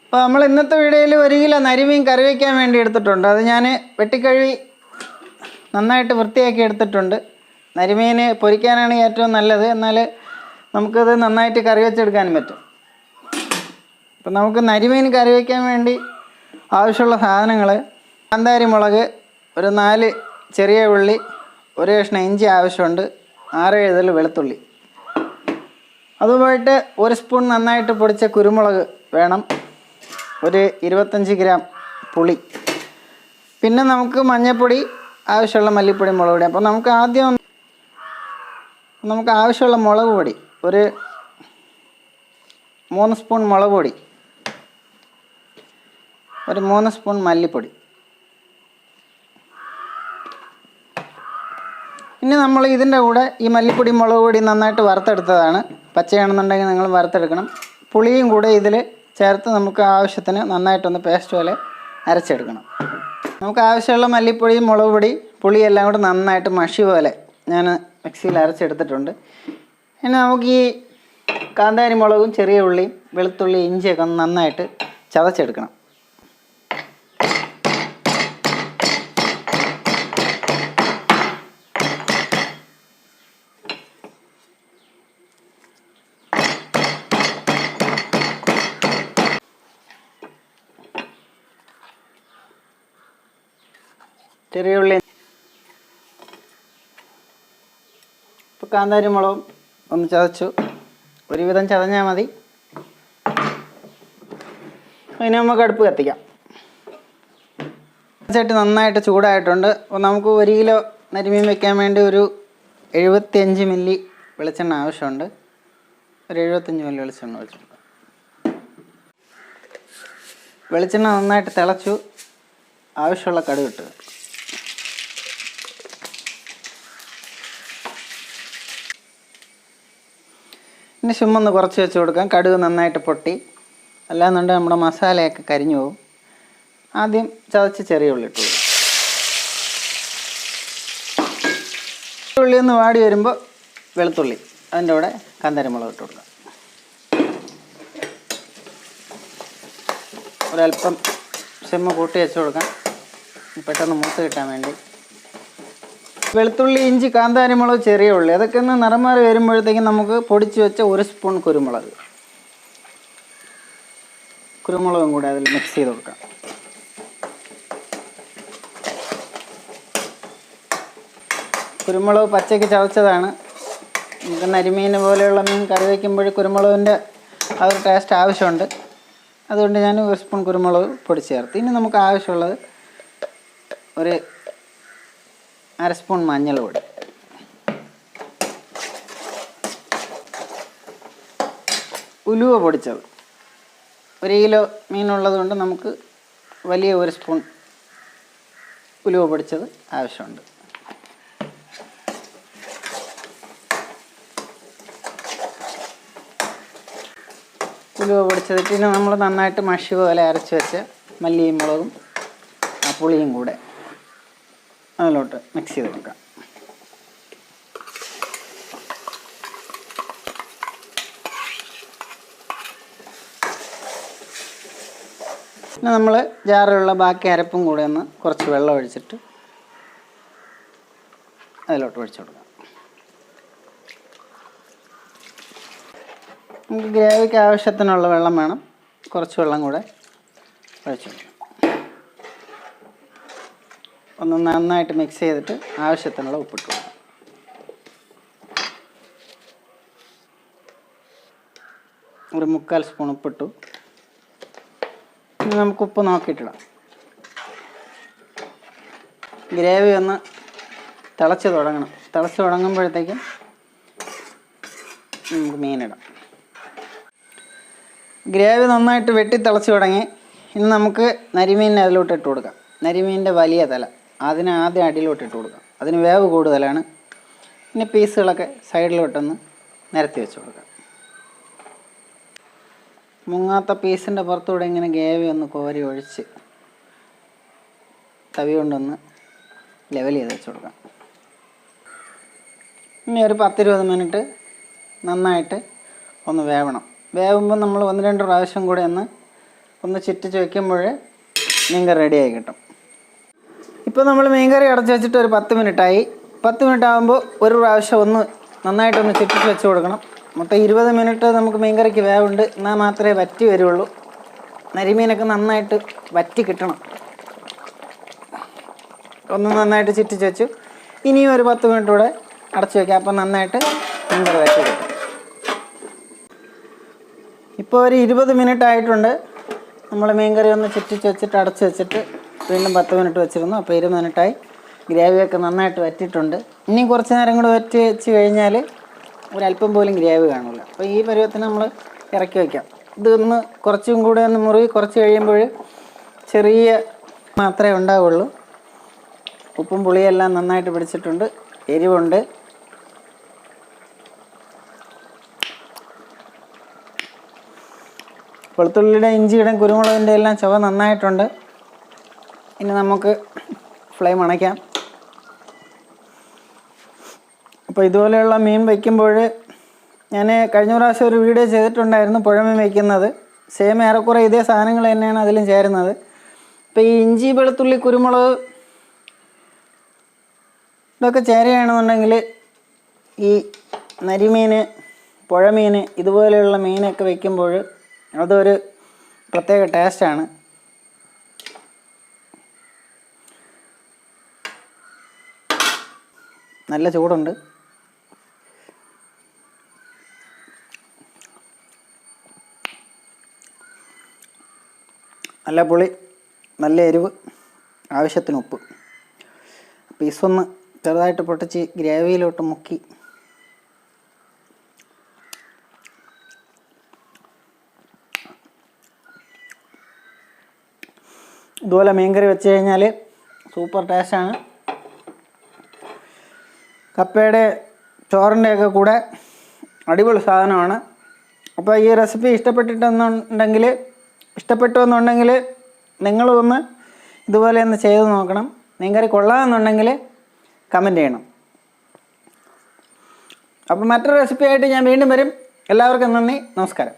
അപ്പോൾ നമ്മൾ ഇന്നത്തെ വീഡിയോയിൽ 1 കിലോ നരിമീൻ കറി വയ്ക്കാൻ വേണ്ടി എടുത്തിട്ടുണ്ട്. അത് ഞാൻ വെട്ടിക്കഴുകി നന്നായിട്ട് വൃത്തിയാക്കി എടുത്തിട്ടുണ്ട്. നരിമീൻ പൊരിക്കാനാണ് ഏറ്റവും നല്ലത്, എന്നാൽ നമുക്കത് നന്നായിട്ട് കറി വെച്ചെടുക്കാനും പറ്റും. അപ്പോൾ നമുക്ക് നരിമീൻ കറി വയ്ക്കാൻ വേണ്ടി ആവശ്യമുള്ള സാധനങ്ങൾ: കാന്താരി മുളക്, ഒരു 4 ചെറിയ ഉള്ളി, 1 കഷ്ണം ഇഞ്ചി ആവശ്യമുണ്ട്, 6-7 വെളുത്തുള്ളി. അതുമായിട്ട് 1 സ്പൂൺ നന്നായിട്ട് പൊടിച്ച കുരുമുളക് വേണം, ഒരു 25 ഗ്രാം പുളി, പിന്നെ നമുക്ക് മഞ്ഞൾപ്പൊടി, ആവശ്യമുള്ള മല്ലിപ്പൊടി, മുളക് പൊടി. അപ്പോൾ നമുക്ക് ആദ്യം ആവശ്യമുള്ള മുളക് പൊടി ഒരു 3 സ്പൂൺ മുളക് പൊടി, ഒരു 3 സ്പൂൺ മല്ലിപ്പൊടി. ഇനി നമ്മൾ ഇതിൻ്റെ കൂടെ ഈ മല്ലിപ്പൊടി മുളക് പൊടി നന്നായിട്ട് വറുത്തെടുത്തതാണ്. പച്ചയാണെന്നുണ്ടെങ്കിൽ നിങ്ങൾ വറുത്തെടുക്കണം. പുളിയും കൂടെ ഇതിൽ ചേർത്ത് നമുക്ക് ആവശ്യത്തിന് നന്നായിട്ടൊന്ന് പേസ്റ്റ് പോലെ അരച്ചെടുക്കണം. നമുക്ക് ആവശ്യമുള്ള മല്ലിപ്പൊടി, മുളക് പൊടി, പുളി എല്ലാം കൂടെ നന്നായിട്ട് മഷി പോലെ ഞാൻ മിക്സിയിൽ അരച്ചെടുത്തിട്ടുണ്ട്. ഇനി നമുക്ക് ഈ കാന്താരി മുളകും ചെറിയ ഉള്ളിയും വെളുത്തുള്ളി ഇഞ്ചിയൊക്കെ ഒന്ന് നന്നായിട്ട് ചതച്ചെടുക്കണം. ചെറിയ ഉള്ളി, ഇപ്പോൾ കാന്താരി മുളകും ഒന്ന് ചതച്ചു, ഒരുവിധം ചതഞ്ഞാൽ മതി. അതിന് നമുക്ക് അടുപ്പ് കത്തിക്കാം. ചട്ടി നന്നായിട്ട് ചൂടായിട്ടുണ്ട്. അപ്പോൾ നമുക്ക് 1 കിലോ നരിമീൻ വെക്കാൻ വേണ്ടി ഒരു 75 മില്ലി വെളിച്ചെണ്ണ ആവശ്യമുണ്ട്. ഒരു 75 മില്ലി വെളിച്ചെണ്ണ ഒഴിച്ചിട്ടുണ്ട്. വെളിച്ചെണ്ണ നന്നായിട്ട് തിളച്ചു. ആവശ്യമുള്ള കടുക് ഇട്ട്, ഇനി ചുമന്ന് കുറച്ച് വെച്ച് കൊടുക്കാം. കടുക് നന്നായിട്ട് പൊട്ടി, അല്ലാന്നുണ്ടെങ്കിൽ നമ്മുടെ മസാലയൊക്കെ കരിഞ്ഞു പോകും. ആദ്യം ചതച്ച് ചെറിയ ഉള്ളി ഇട്ട് കൊടുക്കും. ഉള്ളി ഒന്ന് വാടി വരുമ്പോൾ വെളുത്തുള്ളി, അതിൻ്റെ കൂടെ കാന്താരി മുളക് ഇട്ട് കൊടുക്കാം. ഒരല്പം ചെമ്മ കൂട്ടി വെച്ച് കൊടുക്കാം, പെട്ടെന്ന് മൂത്ത് കിട്ടാൻ വേണ്ടി. വെളുത്തുള്ളി, ഇഞ്ചി, കാന്താരി മുളക്, ചെറിയ ഉള്ളി, അതൊക്കെ ഒന്ന് നിറം മാറി വരുമ്പോഴത്തേക്കും നമുക്ക് പൊടിച്ച് വെച്ച 1 സ്പൂൺ കുരുമുളകും കൂടെ അതിൽ മിക്സ് ചെയ്ത് കൊടുക്കാം. കുരുമുളക് പച്ചയ്ക്ക് ചതച്ചതാണ്. നമുക്ക് നരിമീൻ പോലെയുള്ള മീൻ കറി വയ്ക്കുമ്പോൾ കുരുമുളകിൻ്റെ ആ ഒരു ടേസ്റ്റ് ആവശ്യമുണ്ട്. അതുകൊണ്ട് ഞാൻ 1 സ്പൂൺ കുരുമുളക് പൊടി ചേർത്ത്. ഇനി നമുക്ക് ആവശ്യമുള്ളത് ഒരു 1/2 സ്പൂൺ മഞ്ഞൾ പൊടി, ഉലുവ പൊടിച്ചത്. 1 കിലോ മീനുള്ളത് കൊണ്ട് നമുക്ക് വലിയ 1 സ്പൂൺ ഉലുവ പൊടിച്ചത് ആവശ്യമുണ്ട്. ഉലുവ പൊടിച്ചതിട്ട് പിന്നെ നമ്മൾ നന്നായിട്ട് മഷി പോലെ അരച്ച് വെച്ച് മല്ലിയും മുളകും ആ പുളിയും കൂടെ അതിലോട്ട് മിക്സ് ചെയ്ത് കൊടുക്കാം. പിന്നെ നമ്മൾ ജാറിലുള്ള ബാക്കി അരപ്പും കൂടെ ഒന്ന് കുറച്ച് വെള്ളം ഒഴിച്ചിട്ട് അതിലോട്ട് ഒഴിച്ചു കൊടുക്കാം. നമുക്ക് ഗ്രേവിക്ക് ആവശ്യത്തിനുള്ള വെള്ളം വേണം, കുറച്ച് വെള്ളം കൂടെ ഒഴിച്ചു കൊടുക്കാം. ഒന്ന് നന്നായിട്ട് മിക്സ് ചെയ്തിട്ട് ആവശ്യത്തിനുള്ള ഉപ്പിട്ട് കൊടുക്കാം. ഒരു 3/4 സ്പൂൺ ഉപ്പിട്ടു. ഇനി നമുക്ക് ഉപ്പ് നോക്കിയിട്ടിടാം. ഗ്രേവി ഒന്ന് തിളച്ച് തുടങ്ങണം. തിളച്ച് തുടങ്ങുമ്പോഴത്തേക്കും നമുക്ക് മീനിടാം. ഗ്രേവി നന്നായിട്ട് വെട്ടി തിളച്ച് തുടങ്ങി. ഇനി നമുക്ക് നരിമീനിനെ അതിലോട്ട് ഇട്ട് കൊടുക്കാം. നരിമീനിൻ്റെ വലിയ തല അതിന് ആദ്യം അടിയിലോട്ട് ഇട്ട് കൊടുക്കാം. അതിന് വേവ് കൂടുതലാണ്. ഇനി പീസുകളൊക്കെ സൈഡിലോട്ടൊന്ന് നിരത്തി വെച്ച് കൊടുക്കാം. മുങ്ങാത്ത പീസിൻ്റെ പുറത്തൂടെ ഇങ്ങനെ ഗ്രേവി ഒന്ന് കോരി ഒഴിച്ച് തവി കൊണ്ടൊന്ന് ലെവൽ ചെയ്ത് വെച്ച് കൊടുക്കാം. ഇനി ഒരു 10-20 മിനിറ്റ് നന്നായിട്ട് ഒന്ന് വേവണം. വേവുമ്പോൾ നമ്മൾ 1-2 പ്രാവശ്യം കൂടെ ഒന്ന് ചുറ്റിച്ച് വയ്ക്കുമ്പോൾ മീൻകറി റെഡിയായി കിട്ടും. ഇപ്പോൾ നമ്മൾ മീൻകറി അടച്ച് വെച്ചിട്ട് ഒരു 10 മിനിറ്റായി. 10 മിനിറ്റ് ആകുമ്പോൾ ഒരു പ്രാവശ്യം ഒന്ന് നന്നായിട്ടൊന്ന് ചുറ്റിച്ച് വെച്ച് കൊടുക്കണം. മൊത്തം 20 മിനിറ്റ് നമുക്ക് മീൻകറിക്ക് വേവുണ്ട്. എന്നാൽ മാത്രമേ വറ്റി വരുള്ളൂ. നരിമീനൊക്കെ നന്നായിട്ട് വറ്റി കിട്ടണം. ഒന്ന് നന്നായിട്ട് ചുറ്റിച്ച് വെച്ചു. ഇനിയും ഒരു 10 മിനിറ്റ് കൂടെ അടച്ച് വയ്ക്കാം. അപ്പം നന്നായിട്ട് മീൻകറി വറ്റി കിട്ടും. ഇപ്പോൾ ഒരു 20 മിനിറ്റ് ആയിട്ടുണ്ട്. നമ്മൾ മീൻകറി ഒന്ന് ചുറ്റിച്ച് വെച്ചിട്ട് അടച്ച് വെച്ചിട്ട് വീണ്ടും 10 മിനിറ്റ് വെച്ചിരുന്നു. അപ്പോൾ 20 മിനിറ്റായി. ഗ്രേവിയൊക്കെ നന്നായിട്ട് വറ്റിയിട്ടുണ്ട്. ഇനി കുറച്ച് നേരം കൂടെ വറ്റി വെച്ച് കഴിഞ്ഞാൽ ഒരല്പം പോലും ഗ്രേവി കാണില്ല. അപ്പോൾ ഈ പരുവത്തിന് നമ്മൾ ഇറക്കി വയ്ക്കാം. ഇതൊന്ന് കുറച്ചും കൂടെ ഒന്ന് മുറുകി കുറച്ച് കഴിയുമ്പോൾ ചെറിയ മാത്രമേ ഉണ്ടാവുള്ളൂ. ഉപ്പും പുളിയെല്ലാം നന്നായിട്ട് പിടിച്ചിട്ടുണ്ട്. എരിവുണ്ട്. വെളുത്തുള്ളിയുടെ ഇഞ്ചിയുടെയും കുരുമുളകിൻ്റെ എല്ലാം ചുവ നന്നായിട്ടുണ്ട്. ഇനി നമുക്ക് ഫ്ലെയിം അണയ്ക്കാം. അപ്പോൾ ഇതുപോലെയുള്ള മീൻ വയ്ക്കുമ്പോൾ ഞാൻ കഴിഞ്ഞ പ്രാവശ്യം ഒരു വീഡിയോ ചെയ്തിട്ടുണ്ടായിരുന്നു പുഴമീൻ വയ്ക്കുന്നത്. സെയിം ഏറെക്കുറെ ഇതേ സാധനങ്ങൾ തന്നെയാണ് അതിലും ചേരുന്നത്. ഇപ്പോൾ ഈ ഇഞ്ചി വെളുത്തുള്ളി കുരുമുളക് ഇതൊക്കെ ചേരുകയാണെന്നുണ്ടെങ്കിൽ ഈ നരിമീൻ പുഴമീൻ ഇതുപോലെയുള്ള മീനൊക്കെ വയ്ക്കുമ്പോൾ അതൊരു പ്രത്യേക ടേസ്റ്റാണ്. നല്ല ചൂടുണ്ട്. നല്ല പുളി, നല്ല എരിവ്, ആവശ്യത്തിന് ഉപ്പ്. പീസൊന്ന് ചെറുതായിട്ട് പൊട്ടിച്ച് ഗ്രേവിയിലോട്ട് മുക്കി ഇതുപോലെ മീൻകറി വെച്ച് കഴിഞ്ഞാൽ സൂപ്പർ ടേസ്റ്റാണ്. കപ്പയുടെ ചോറിൻ്റെയൊക്കെ കൂടെ അടിപൊളി സാധനമാണ്. അപ്പോൾ ഈ റെസിപ്പി ഇഷ്ടപ്പെട്ടു എന്നുണ്ടെങ്കിൽ നിങ്ങളൊന്ന് ഇതുപോലെ ഒന്ന് ചെയ്ത് നോക്കണം. മീൻകറി കൊള്ളാമെന്നുണ്ടെങ്കിൽ കമൻറ്റ് ചെയ്യണം. അപ്പോൾ മറ്റൊരു റെസിപ്പിയായിട്ട് ഞാൻ വീണ്ടും വരും. എല്ലാവർക്കും നന്ദി, നമസ്കാരം.